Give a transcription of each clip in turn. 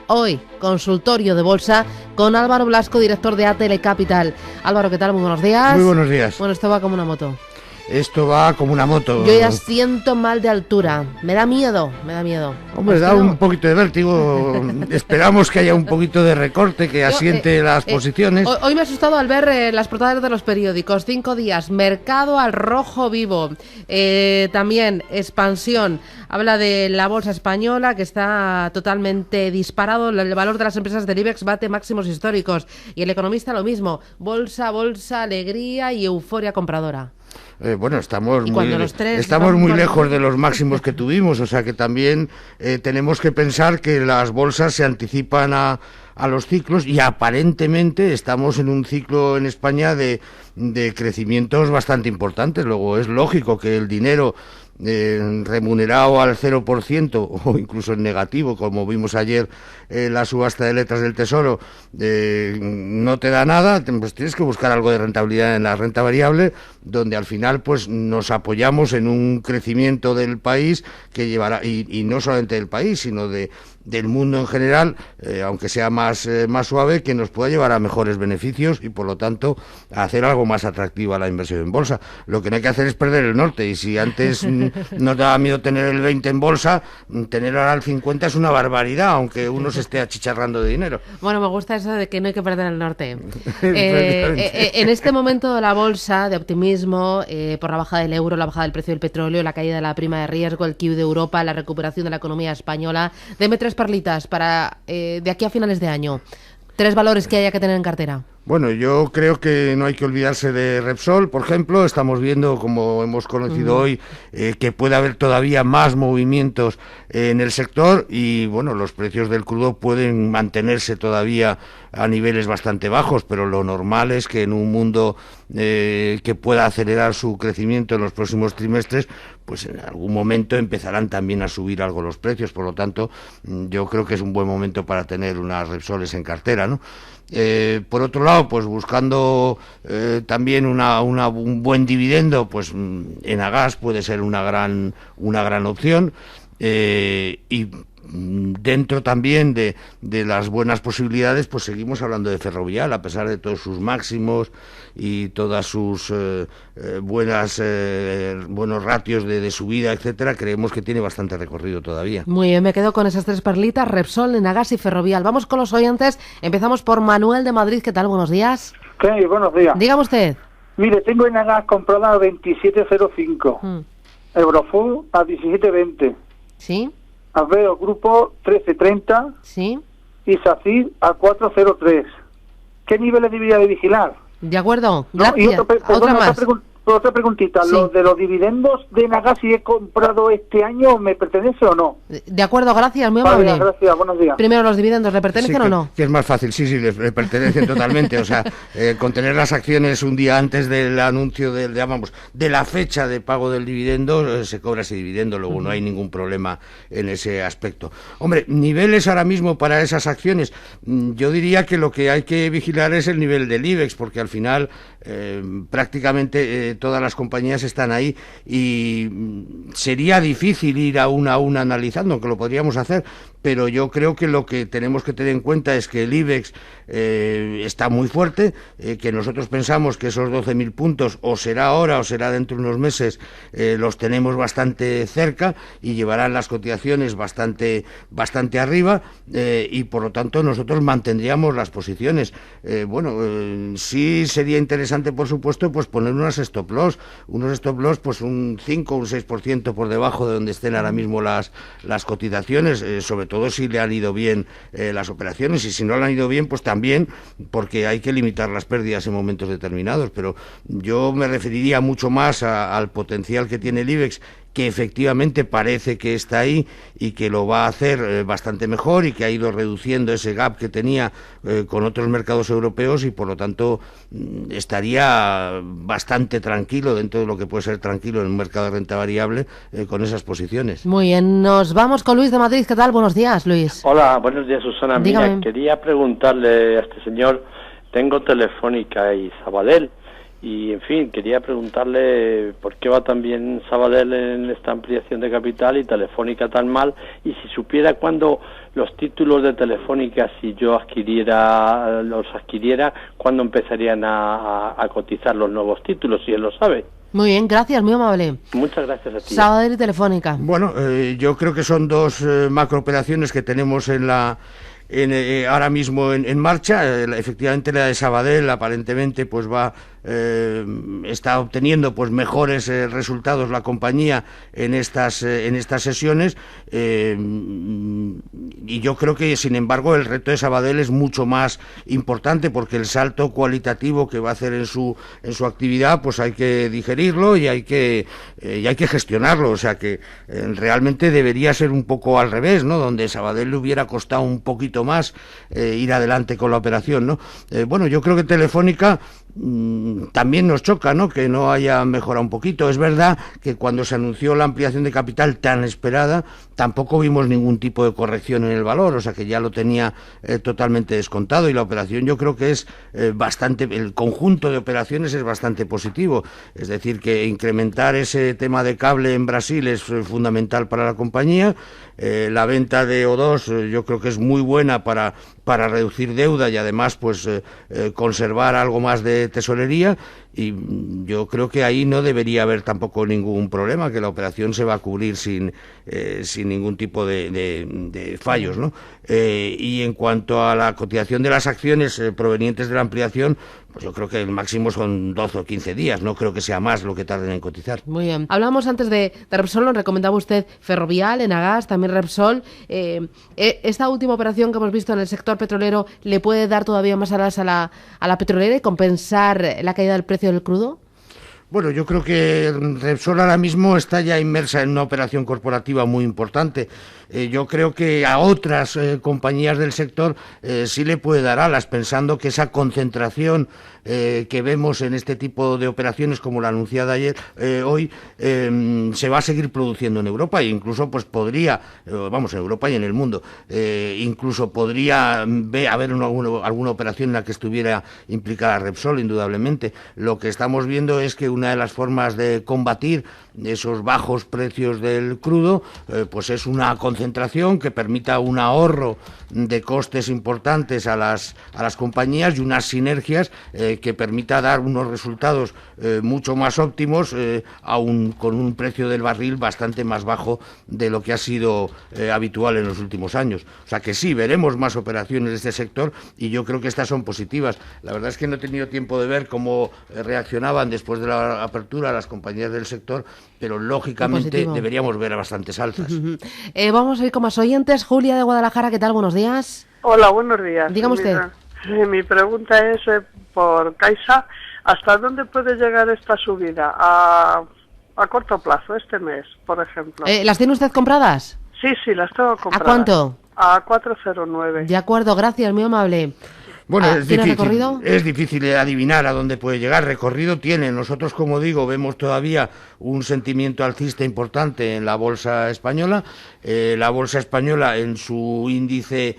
Hoy, consultorio de bolsa con Álvaro Blasco, director de ATL Capital. Álvaro, ¿qué tal? Muy buenos días. Muy buenos días. Bueno, esto va como una moto. Esto va como una moto. Yo ya siento mal de altura. Me da miedo. Hombre, da un poquito de vértigo. Esperamos que haya un poquito de recorte, que asiente las posiciones. Hoy me he asustado al ver las portadas de los periódicos. 5 días, mercado al rojo vivo. También expansión. Habla de la bolsa española, que está totalmente disparado. El valor de las empresas del IBEX bate máximos históricos. Y el economista lo mismo. Bolsa, alegría y euforia compradora. Bueno, estamos muy lejos de los máximos que tuvimos, o sea que también tenemos que pensar que las bolsas se anticipan a los ciclos y aparentemente estamos en un ciclo en España de crecimientos bastante importantes. Luego es lógico que el dinero remunerado al 0% o incluso en negativo, como vimos ayer la subasta de letras del Tesoro, no te da nada, pues tienes que buscar algo de rentabilidad en la renta variable, donde al final pues nos apoyamos en un crecimiento del país que llevará, y no solamente del país, sino del mundo en general, aunque sea más suave, que nos pueda llevar a mejores beneficios y por lo tanto a hacer algo más atractiva la inversión en bolsa. Lo que no hay que hacer es perder el norte, y si antes nos daba miedo tener el 20 en bolsa, tener ahora el 50 es una barbaridad, aunque uno se esté achicharrando de dinero. Bueno, me gusta eso de que no hay que perder el norte. En este momento de la bolsa, de optimismo, por la bajada del euro, la bajada del precio del petróleo, la caída de la prima de riesgo, el QE de Europa, la recuperación de la economía española, deme 3 perlitas para de aquí a finales de año. 3 valores que haya que tener en cartera. Bueno, yo creo que no hay que olvidarse de Repsol, por ejemplo. Estamos viendo, como hemos conocido hoy, que puede haber todavía más movimientos en el sector y, bueno, los precios del crudo pueden mantenerse todavía a niveles bastante bajos, pero lo normal es que en un mundo que pueda acelerar su crecimiento en los próximos trimestres, pues en algún momento empezarán también a subir algo los precios. Por lo tanto, yo creo que es un buen momento para tener unas Repsoles en cartera, ¿no? Por otro lado, pues buscando también un buen dividendo, pues Enagas puede ser una gran opción, y dentro también de las buenas posibilidades, pues seguimos hablando de Ferrovial, a pesar de todos sus máximos y todas sus buenos ratios de subida, etcétera. Creemos que tiene bastante recorrido todavía. Muy bien, me quedo con esas 3 perlitas: Repsol, Enagas y Ferrovial. Vamos con los oyentes. Empezamos por Manuel de Madrid. ¿Qué tal? Buenos días. ¿Qué? Buenos días. Dígame usted. Mire, tengo Enagas comprada a 27.05, Eurofood a 17.20. ¿Sí? Aveo Grupo 13.30. ¿Sí? Y SACIR a 4.03. ¿Qué niveles debería de vigilar? De acuerdo, gracias. Y otra preguntita. Sí. ¿Lo de los dividendos de Enagas, si he comprado este año, me pertenece o no? De acuerdo, gracias, muy amable. Vale, gracias, buenos días. Primero, ¿los dividendos le pertenecen o no? Que es más fácil, sí, le pertenecen totalmente. O sea, con tener las acciones un día antes del anuncio de la fecha de pago del dividendo, se cobra ese dividendo, luego no hay ningún problema en ese aspecto. Hombre, niveles ahora mismo para esas acciones, yo diría que lo que hay que vigilar es el nivel del IBEX, porque al final prácticamente todas las compañías están ahí y sería difícil ir a una analizando, aunque lo podríamos hacer, pero yo creo que lo que tenemos que tener en cuenta es que el IBEX está muy fuerte, que nosotros pensamos que esos 12.000 puntos, o será ahora o será dentro de unos meses, los tenemos bastante cerca y llevarán las cotizaciones bastante arriba, y por lo tanto nosotros mantendríamos las posiciones. Sí sería interesante, por supuesto, pues poner unos stop loss, pues un 5 o un 6% por debajo de donde estén ahora mismo las cotizaciones, sobre todo si le han ido bien las operaciones, y si no le han ido bien, pues también, porque hay que limitar las pérdidas en momentos determinados. Pero yo me referiría mucho más al potencial que tiene el IBEX, que efectivamente parece que está ahí y que lo va a hacer bastante mejor, y que ha ido reduciendo ese gap que tenía con otros mercados europeos, y por lo tanto estaría bastante tranquilo dentro de lo que puede ser tranquilo en un mercado de renta variable con esas posiciones. Muy bien, nos vamos con Luis de Madrid. ¿Qué tal? Buenos días, Luis. Hola, buenos días, Susana. Dígame. Mira, quería preguntarle a este señor, tengo Telefónica y Sabadell, Y, en fin, quería preguntarle por qué va tan bien Sabadell en esta ampliación de capital y Telefónica tan mal, y si supiera cuándo los títulos de Telefónica, si yo los adquiriera, cuándo empezarían a cotizar los nuevos títulos, si él lo sabe. Muy bien, gracias, muy amable. Muchas gracias a ti. Sabadell y Telefónica. Bueno, yo creo que son dos macrooperaciones que tenemos ahora mismo en marcha. Efectivamente, la de Sabadell aparentemente pues está obteniendo pues mejores resultados la compañía en estas sesiones, y yo creo que, sin embargo, el reto de Sabadell es mucho más importante, porque el salto cualitativo que va a hacer en su actividad pues hay que digerirlo y hay que gestionarlo. O sea que realmente debería ser un poco al revés, ¿no? Donde Sabadell le hubiera costado un poquito más ir adelante con la operación, ¿no? Bueno, yo creo que Telefónica también nos choca, ¿no?, que no haya mejorado un poquito. Es verdad que cuando se anunció la ampliación de capital tan esperada, tampoco vimos ningún tipo de corrección en el valor, o sea que ya lo tenía totalmente descontado, y la operación yo creo que es el conjunto de operaciones es bastante positivo. Es decir, que incrementar ese tema de cable en Brasil es fundamental para la compañía. La venta de O2 yo creo que es muy buena para reducir deuda y además pues conservar algo más de tesorería, y yo creo que ahí no debería haber tampoco ningún problema, que la operación se va a cubrir sin ningún tipo de fallos, ¿no? Y en cuanto a la cotización de las acciones provenientes de la ampliación, pues yo creo que el máximo son 12 o 15 días, no creo que sea más lo que tarden en cotizar. Muy bien. Hablábamos antes de Repsol, nos recomendaba usted Ferrovial, Enagás, también Repsol. Esta última operación que hemos visto en el sector petrolero, ¿le puede dar todavía más alas a la petrolera y compensar la caída del precio del crudo? Bueno, yo creo que Repsol ahora mismo está ya inmersa en una operación corporativa muy importante. Yo creo que a otras compañías del sector sí le puede dar alas, pensando que esa concentración que vemos en este tipo de operaciones, como la anunciada hoy, se va a seguir produciendo en Europa, e incluso pues podría, en Europa y en el mundo, incluso podría haber alguna operación en la que estuviera implicada Repsol, indudablemente. Lo que estamos viendo es que una de las formas de combatir esos bajos precios del crudo pues es una concentración que permita un ahorro de costes importantes a las compañías, y unas sinergias que permita dar unos resultados mucho más óptimos, aún con un precio del barril bastante más bajo de lo que ha sido habitual en los últimos años. O sea que sí, veremos más operaciones de este sector, y yo creo que estas son positivas. La verdad es que no he tenido tiempo de ver cómo reaccionaban después de la apertura las compañías del sector, pero lógicamente deberíamos ver bastantes alzas. Vamos a ir con más oyentes. Julia de Guadalajara, ¿qué tal? Buenos días. Hola, buenos días. Dígame usted. Mi pregunta es por Caixa, ¿hasta dónde puede llegar esta subida a corto plazo, este mes, por ejemplo? ¿Las tiene usted compradas? Sí, las tengo compradas. ¿A cuánto? A 4,09. De acuerdo, gracias, muy amable. Bueno, ¿Tiene recorrido? Es difícil adivinar a dónde puede llegar. Recorrido tiene. Nosotros, como digo, vemos todavía un sentimiento alcista importante en la bolsa española. La bolsa española, en su índice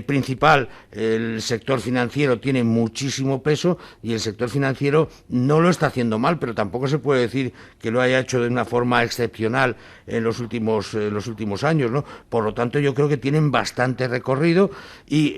principal, el sector financiero tiene muchísimo peso, y el sector financiero no lo está haciendo mal, pero tampoco se puede decir que lo haya hecho de una forma excepcional en los últimos años, ¿no? Por lo tanto, yo creo que tienen bastante recorrido, y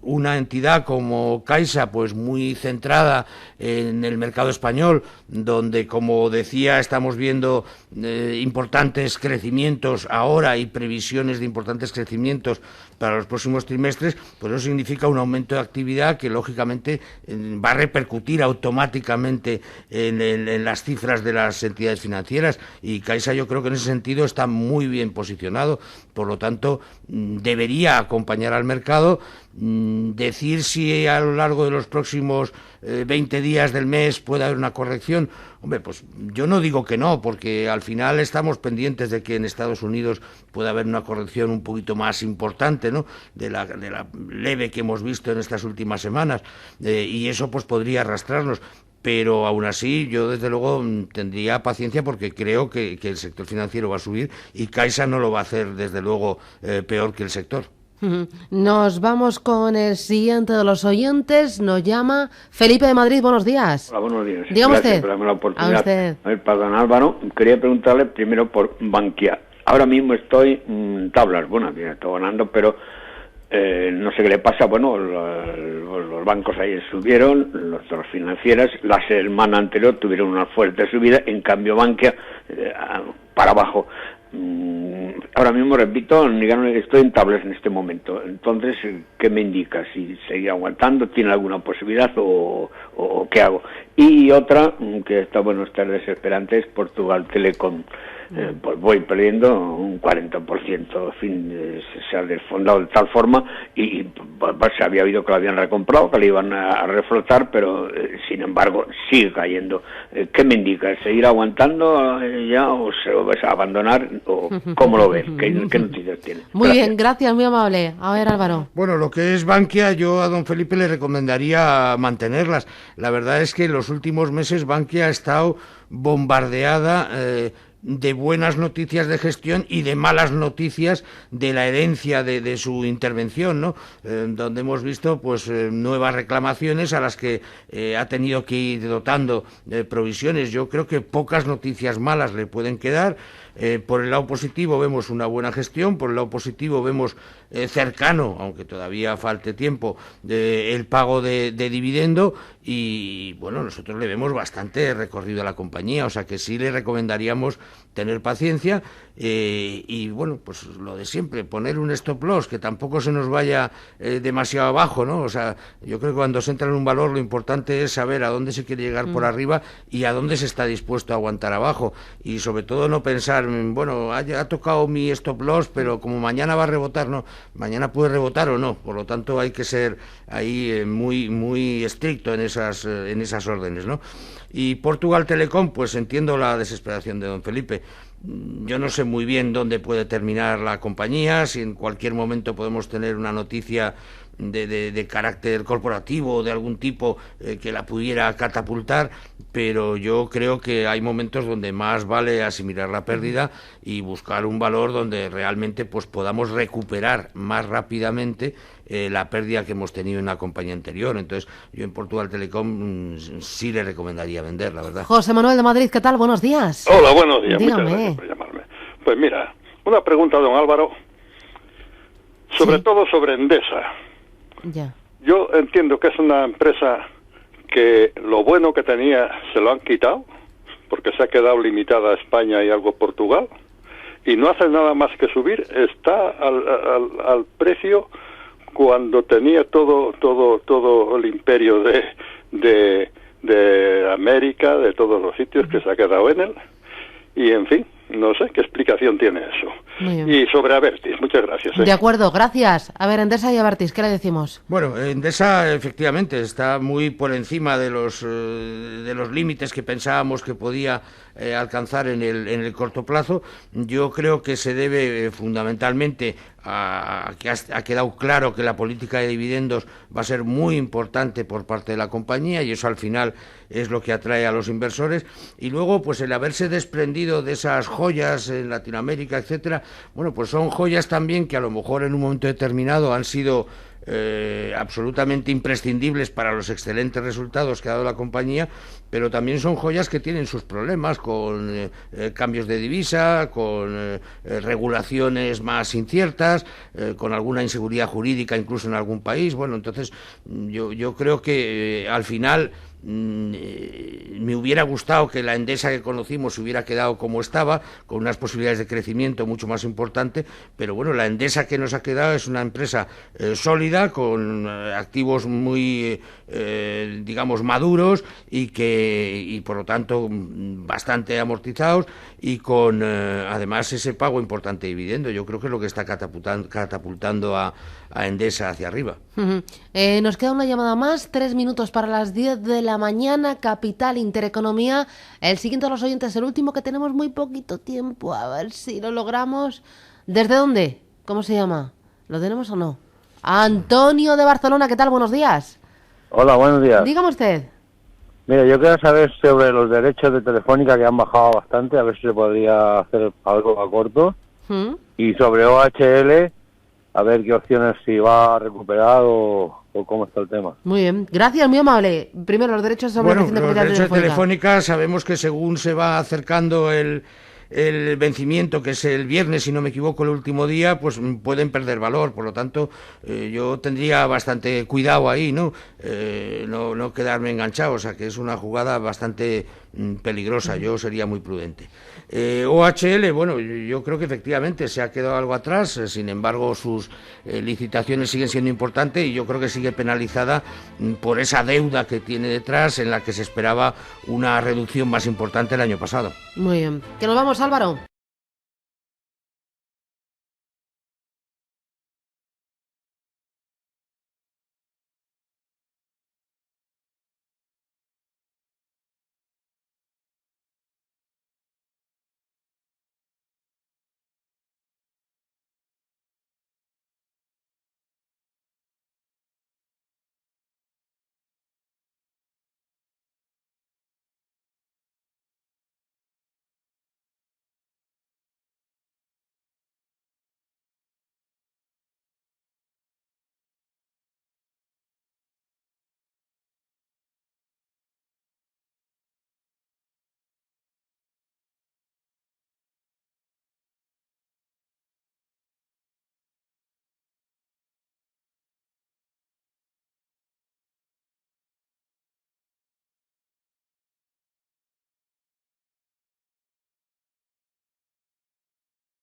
una entidad como Caixa, pues muy centrada en el mercado español, donde, como decía, estamos viendo importantes crecimientos ahora y previsiones de importantes crecimientos para los próximos trimestres, pues eso significa un aumento de actividad que lógicamente va a repercutir automáticamente en las cifras de las entidades financieras, y Caixa yo creo que en ese sentido está muy bien posicionado. Por lo tanto, debería acompañar al mercado. Decir si a lo largo de los próximos 20 días del mes puede haber una corrección, hombre, pues yo no digo que no, porque al final estamos pendientes de que en Estados Unidos pueda haber una corrección un poquito más importante, ¿no?, de la leve que hemos visto en estas últimas semanas, y eso pues podría arrastrarnos. Pero aún así, yo desde luego tendría paciencia, porque creo que el sector financiero va a subir, y Caixa no lo va a hacer desde luego peor que el sector. Nos vamos con el siguiente de los oyentes. Nos llama Felipe de Madrid. Buenos días. Hola, buenos días. Dígame Gracias usted. por darme la oportunidad. A usted. A ver, para don Álvaro, quería preguntarle primero por Bankia. Ahora mismo estoy tablas. Bueno, estoy ganando, pero no sé qué le pasa. Bueno, los bancos ahí subieron, las financieras, la semana anterior tuvieron una fuerte subida, en cambio Bankia para abajo. Ahora mismo, repito, estoy en tablas en este momento. Entonces, ¿qué me indica? ¿Si seguir aguantando? ¿Tiene alguna posibilidad o qué hago? Y otra, que está desesperante, es Portugal Telecom. Pues voy perdiendo un 40%, en fin, se ha desfondado de tal forma y se había oído que lo habían recomprado, que le iban a reflotar, pero sin embargo sigue cayendo. ¿Qué me indica? ¿Seguir aguantando ya o se lo vas a abandonar o cómo lo ves? ¿Qué noticias tiene? Muy bien, gracias, muy amable. A ver, Álvaro. Bueno, lo que es Bankia, yo a don Felipe le recomendaría mantenerlas. La verdad es que en los últimos meses Bankia ha estado bombardeada de buenas noticias de gestión y de malas noticias de la herencia de su intervención, ¿no? Donde hemos visto pues nuevas reclamaciones a las que ha tenido que ir dotando provisiones. Yo creo que pocas noticias malas le pueden quedar. Por el lado positivo vemos una buena gestión, por el lado positivo vemos cercano, aunque todavía falte tiempo, el pago de dividendo y bueno, nosotros le vemos bastante recorrido a la compañía, o sea que sí le recomendaríamos tener paciencia y bueno, pues lo de siempre, poner un stop loss, que tampoco se nos vaya demasiado abajo, ¿no? O sea, yo creo que cuando se entra en un valor lo importante es saber a dónde se quiere llegar por arriba y a dónde se está dispuesto a aguantar abajo y sobre todo no pensar, bueno, ha tocado mi stop loss, pero como mañana va a rebotar, no, mañana puede rebotar o no, por lo tanto hay que ser ahí muy estricto en esas órdenes, ¿no? Y Portugal Telecom, pues entiendo la desesperación de don Felipe. Yo no sé muy bien dónde puede terminar la compañía, si en cualquier momento podemos tener una noticia de carácter corporativo o de algún tipo que la pudiera catapultar, pero yo creo que hay momentos donde más vale asimilar la pérdida y buscar un valor donde realmente pues podamos recuperar más rápidamente la pérdida que hemos tenido en la compañía anterior. Entonces yo en Portugal Telecom sí le recomendaría vender, la verdad. José Manuel de Madrid, ¿qué tal? Buenos días. Hola, buenos días. Dígame. Muchas gracias por llamarme. Pues mira, una pregunta a don Álvaro, sobre todo sobre Endesa. Ya. Yo entiendo que es una empresa que lo bueno que tenía se lo han quitado, porque se ha quedado limitada a España y algo Portugal, y no hace nada más que subir. Está al precio cuando tenía todo el imperio de América, de todos los sitios, que se ha quedado en él, y en fin, no sé qué explicación tiene eso. Y sobre Abertis, muchas gracias. De acuerdo, gracias. A ver, Endesa y Abertis, ¿qué le decimos? Bueno, Endesa efectivamente está muy por encima de los límites que pensábamos que podía alcanzar en el corto plazo. Yo creo que se debe fundamentalmente a que ha quedado claro que la política de dividendos va a ser muy importante por parte de la compañía y eso al final es lo que atrae a los inversores. Y luego, pues el haberse desprendido de esas joyas en Latinoamérica, etcétera, bueno, pues son joyas también que a lo mejor en un momento determinado han sido absolutamente imprescindibles para los excelentes resultados que ha dado la compañía, pero también son joyas que tienen sus problemas con cambios de divisa, con regulaciones más inciertas, con alguna inseguridad jurídica incluso en algún país. Bueno, entonces yo creo que al final me hubiera gustado que la Endesa que conocimos se hubiera quedado como estaba, con unas posibilidades de crecimiento mucho más importante, pero bueno, la Endesa que nos ha quedado es una empresa sólida, con activos muy digamos maduros y por lo tanto bastante amortizados y con además ese pago importante de dividendo. Yo creo que es lo que está catapultando a Endesa hacia arriba. Nos queda una llamada más, 3 minutos para las 10 de la mañana, Capital Intereconomía. El siguiente de los oyentes, el último, que tenemos muy poquito tiempo, a ver si lo logramos. ¿Desde dónde? ¿Cómo se llama? ¿Lo tenemos o no? Antonio de Barcelona, ¿qué tal? Buenos días. Hola, buenos días. Dígame usted. Mira, yo quiero saber sobre los derechos de Telefónica, que han bajado bastante, a ver si se podría hacer algo a corto. Y sobre OHL, a ver qué opciones, si va a recuperar o cómo está el tema. Muy bien, gracias, muy amable. Primero, los derechos sobre Bueno, la los capital derechos de telefónica. Telefónica sabemos que según se va acercando el vencimiento, que es el viernes, si no me equivoco, el último día, pues pueden perder valor. Por lo tanto, yo tendría bastante cuidado ahí, ¿no? No quedarme enganchado, o sea, que es una jugada bastante peligrosa. Yo sería muy prudente. OHL, bueno, yo creo que efectivamente se ha quedado algo atrás, sin embargo sus licitaciones siguen siendo importantes y yo creo que sigue penalizada por esa deuda que tiene detrás, en la que se esperaba una reducción más importante el año pasado. Muy bien. ¿Que nos vamos, Álvaro?